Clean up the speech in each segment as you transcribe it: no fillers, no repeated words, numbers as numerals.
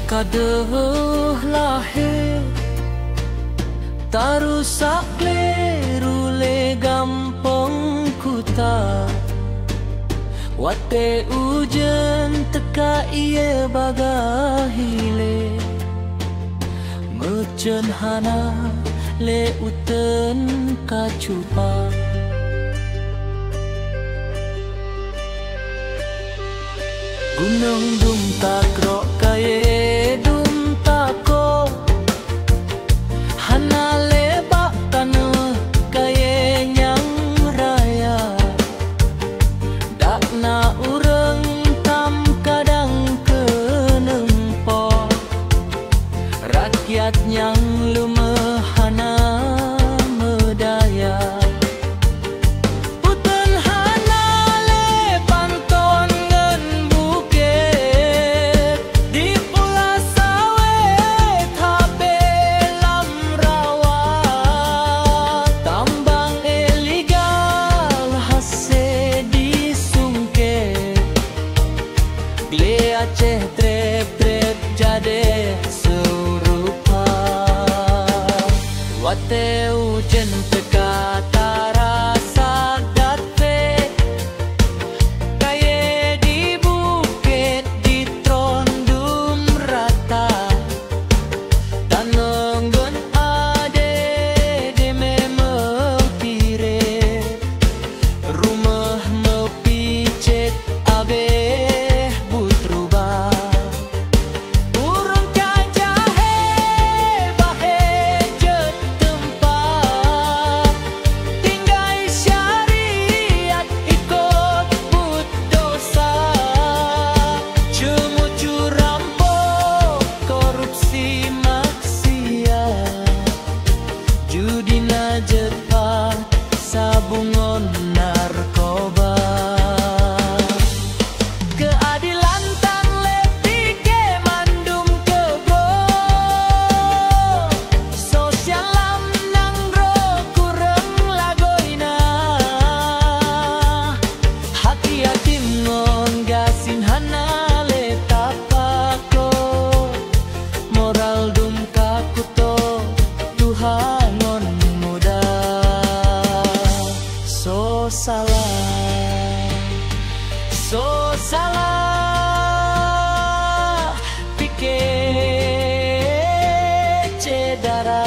Kaduh lahir tarusak kleru le gampang kuta wate ujen teka iye bagahile mercen hana le uten kacupa gunung dum takro kaye dum tako hana lebak tanu kaye nyang raya dak na urang tam kadang kenempo rakyat nyang lumehana medaya Aceh trep-trep jade serupa wate ujen teka tarasa date kaye di bukit di trondum rata tanonggon ade de memang pire rumah mepicet abe sabungon narkoba keadilan tang lepike mandum kebo sosial lam nang ro kurang lagoina hati-hati ngon gasin hana le tapako moral dum kakuto Tuhan ngon muda so salah pikir cedara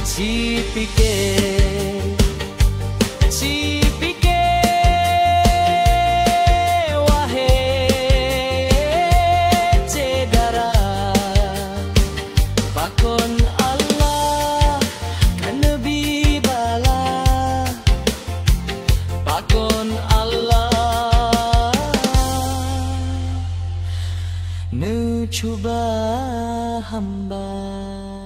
si pikir wahai cedara pakon Allah kan nabi bala pakon Allah nu cuba hamba.